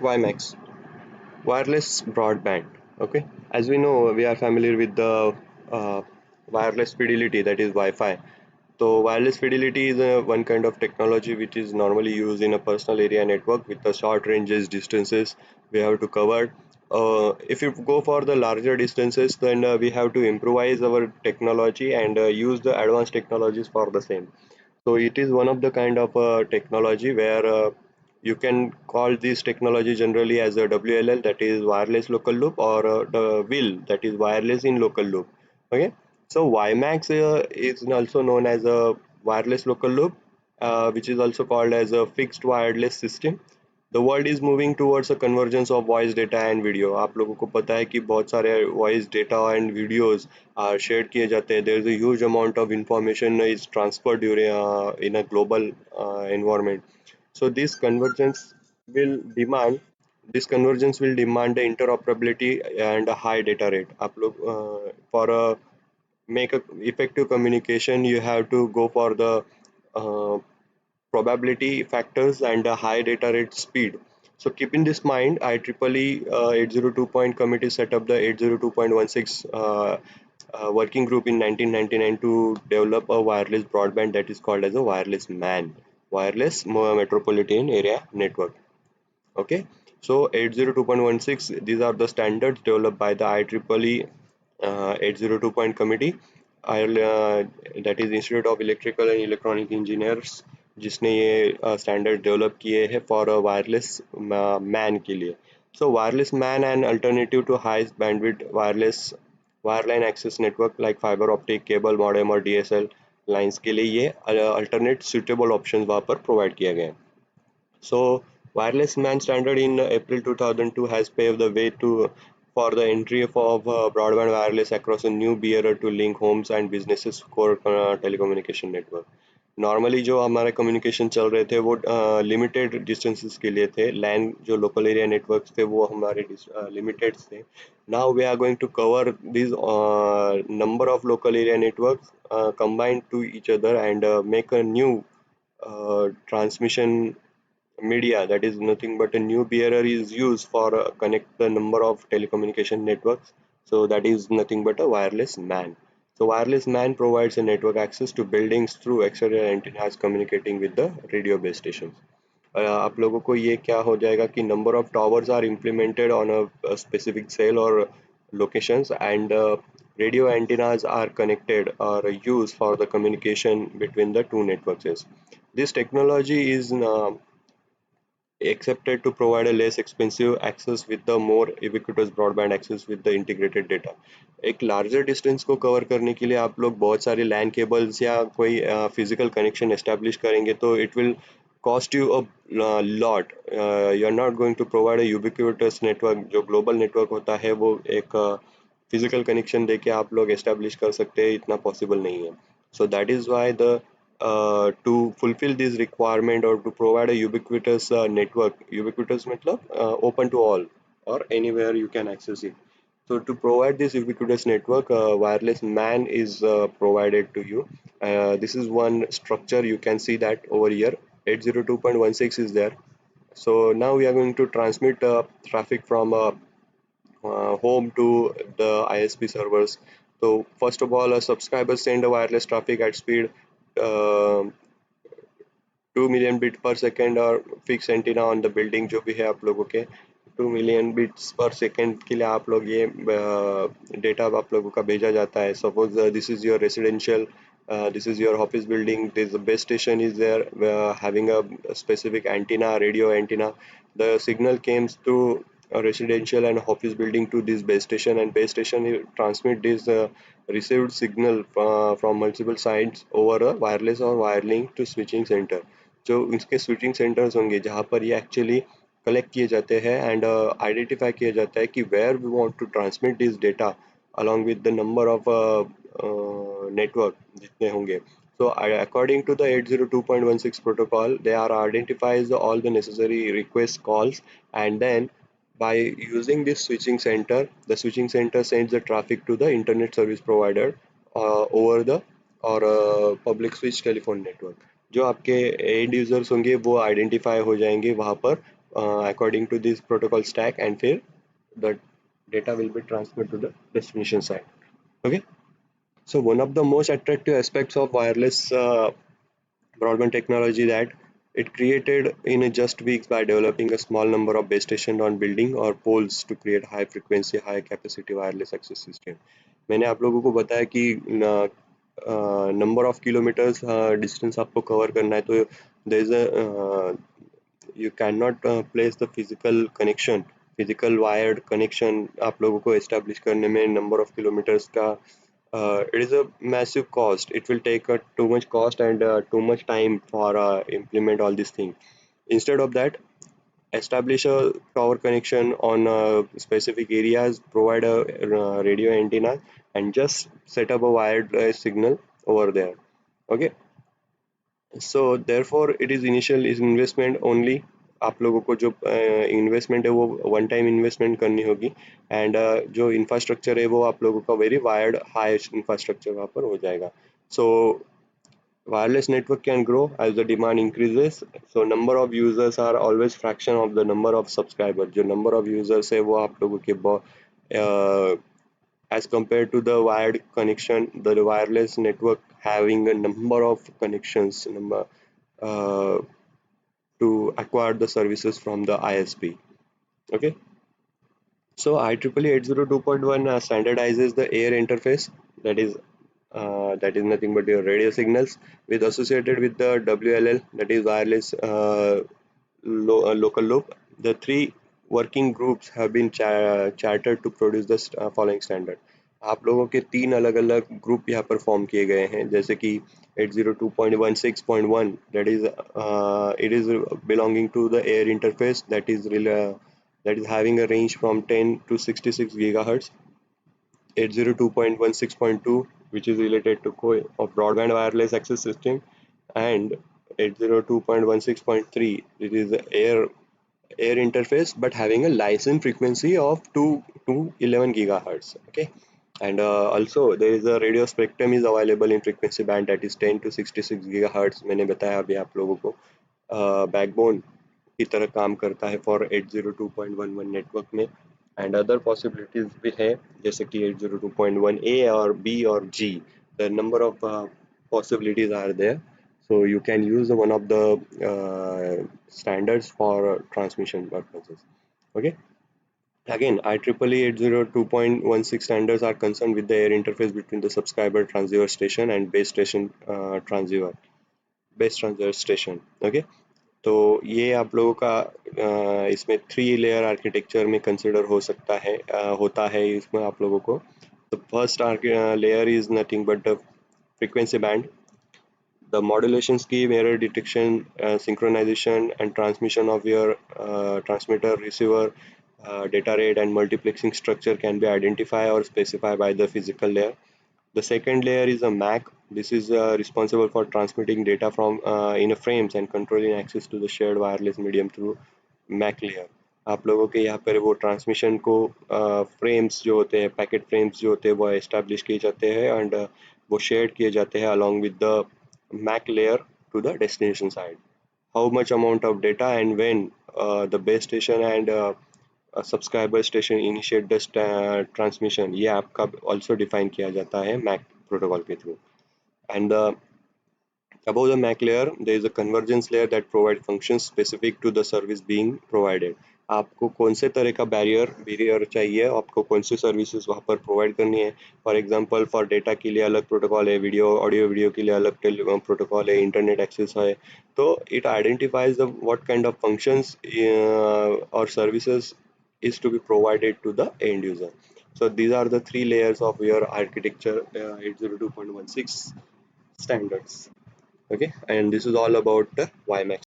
WiMAX, wireless broadband. Okay, as we know, we are familiar with the uh, wireless fidelity, that is Wi-Fi. So wireless fidelity is one kind of technology which is normally used in a personal area network with the short ranges distances we have to cover. If you go for the larger distances, then we have to improvise our technology and use the advanced technologies for the same. So it is one of the kind of technology where you can call this technology generally as a WLL, that is wireless local loop, or the WIL, that is wireless in local loop. Okay, so WiMAX is also known as a wireless local loop, which is also called as a fixed wireless system. The world is moving towards a convergence of voice data and video. आप लोगों को पता है कि बहुत सारे voice data and videos share किए जाते हैं. There is a huge amount of information is transferred during in a global environment. So this convergence will demand the interoperability and a high data rate. आप लोग for a make a effective communication, you have to go for the uh, probability factors and a high data rate speed. So keeping this mind, IEEE 802 point committee set up the 802.16 working group in 1999 to develop a wireless broadband that is called as a wireless MAN, wireless metropolitan area network. Okay, so 802.16, these are the standards developed by the IEEE 802 point committee. uh, that is Institute of Electrical and Electronic Engineers, जिसने ये standard develop किए हैं for wireless MAN के लिए. So wireless MAN and alternative to high bandwidth wireless wireline access network like fibre optic cable modem और DSL lines के लिए ये अल्टरनेट सुटेबल ऑप्शन वहाँ पर प्रोवाइड किया गया है. So, wireless MAN standard in April 2002 has paved the way for the entry of broadband wireless across a new barrier to link homes and businesses core telecommunication network. Normally जो हमारे communication चल रहे थे वो limited distances के लिए थे. लैन जो लोकल एरिया नेटवर्क्स थे वो हमारे लिमिटेड थे. Now we are going to cover this number of local area networks combined to each other and make a new transmission media, that is nothing but a new bearer is used for connect the number of telecommunication networks. So that is nothing but a wireless MAN. So wireless MAN provides a network access to buildings through exterior antennas communicating with the radio base stations. आप लोगों को ये क्या हो जाएगा कि number of towers are implemented on a specific cell or locations, and radio antennas are connected or used for the communication between the two networks. This technology is accepted to provide a less expensive access with the more ubiquitous broadband access with the integrated data. एक larger distance को cover करने के लिए आप लोग बहुत सारे LAN cables या कोई physical connection establish करेंगे तो it will cost you a lot. You are not going to provide a ubiquitous network. जो global network होता है वो एक physical connection देके आप लोग establish कर सकते हैं, इतना possible नहीं है. So that is why the to fulfill this requirement or to provide a ubiquitous network, ubiquitous मतलब open to all or anywhere you can access it. So to provide this ubiquitous network, wireless MAN is provided to you. This is one structure, you can see that over here 802.16 is there. So now we are going to transmit traffic from home to the ISP servers. So first of all, a subscriber send a wireless traffic at speed uh, 2 million bit per second और fix antenna on the building जो भी है आप लोगों के 2 million bits पर second के लिए आप लोग ये डेटा आप लोगों का भेजा जाता है. Suppose this is your residential, this is your office building, this base station is there having a specific antenna, radio antenna. The signal comes to a residential and office building to this base station, and base station will transmit this received signal from multiple sites over a wireless or wiring to switching center. जो इसके switching centres होंगे जहाँ पर ये actually collect किए जाते हैं and identify किया जाता है कि where we want to transmit this data along with the number of network जितने होंगे. So according to the 802.16 protocol, they are identifies all the necessary request calls, and then by using this switching center, the switching center sends the traffic to the internet service provider over the or public switch telephone network. जो आपके and users होंगे वो identify हो जाएंगे वहाँ पर according to this protocol stack, and फिर the data will be transferred to the destination side. Okay, so one of the most attractive aspects of wireless broadband technology that it created in just weeks by developing a small number of base stations on building or poles to create high frequency high capacity wireless access system. मैंने आप लोगों को बताया कि number of kilometres distance आपको cover करना है, तो there is a you cannot place the physical wired connection आप लोगों को establish करने में number of kilometers का it is a massive cost. It will take too much cost and too much time for implement all these things. Instead of that, establish a tower connection on specific areas, provide a radio antenna, and just set up a wired signal over there. Okay, so therefore it is initial is investment only. आप लोगों को जो investment है वो one time investment करनी होगी, and जो infrastructure है वो आप लोगों का वेरी वायर्ड हाई इंफ्रास्ट्रक्चर वहाँ पर हो जाएगा. सो wireless network can grow as the demand increases. So number of users are always fraction of the number of subscribers. जो number of users है वो आप लोगों के as compared to the wired connection, the wireless network having a number of connections uh, to acquire the services from the ISP. Okay, so IEEE 802.1 standardizes the air interface, that is nothing but your radio signals with associated with the WLL, that is wireless local loop. The three working groups have been chartered to produce the following standard. आप लोगों के तीन अलग अलग group यहाँ पर form किए गए हैं, जैसे कि 802.16.1 that is it is belonging to the air interface, that is having a range from 10 to 66 gigahertz. 802.16.2 which is related to of broadband wireless access system, and 802.16.3 it is the air interface but having a license frequency of 2 to 11 gigahertz. Okay, and also there is a radio spectrum is available in frequency band that is 10 to 66 gigahertz. मैंने बताया अभी आप लोगों को backbone की तरह काम करता है फॉर 802.11 नेटवर्क में, एंड अदर पॉसिबिलिटीज भी है जैसे कि 802.1 ए और बी और G. The number of possibilities are there, so you can use one of the standards for transmission purposes. Okay, again IEEE 802.16 standards are concerned with the air interface between the subscriber transceiver station and base transceiver station. Okay, तो ये आप लोगों का इसमें three layer architecture में consider हो सकता है होता है इसमें आप लोगों को. The first layer is nothing but the frequency band, the modulation scheme, error detection, synchronization and transmission of your transmitter receiver data rate and multiplexing structure can be identified or specified by the physical layer. The second layer is a MAC. This is responsible for transmitting data from in a frames and controlling access to the shared wireless medium through MAC layer. आप लोगों के यहाँ पर वो transmission को frames जो होते हैं, पैकेट फ्रेम्स जो होते हैं वो एस्टेब्लिश किए जाते हैं, एंड वो शेयर किए जाते हैं along with the MAC layer to the destination side. How much amount of data and when the base station and subscriber station initiate the transmission, ये आपका ऑल्सो डिफाइन किया जाता है मैक प्रोटोकॉल के through. And above the MAC layer there is a convergence layer that provide functions specific to the service being provided. आपको कौन से तरह का बैरियर चाहिए, आपको कौन सी सर्विसेज वहाँ पर प्रोवाइड करनी है. फॉर एग्जांपल फॉर डेटा के लिए अलग प्रोटोकॉल है, ऑडियो वीडियो के लिए अलग प्रोटोकॉल है, इंटरनेट एक्सेस है. तो it identifies the what kind of functions और services is to be provided to the end user. So these are the three layers of your architecture 802.16 standards. Okay, and this is all about the WiMAX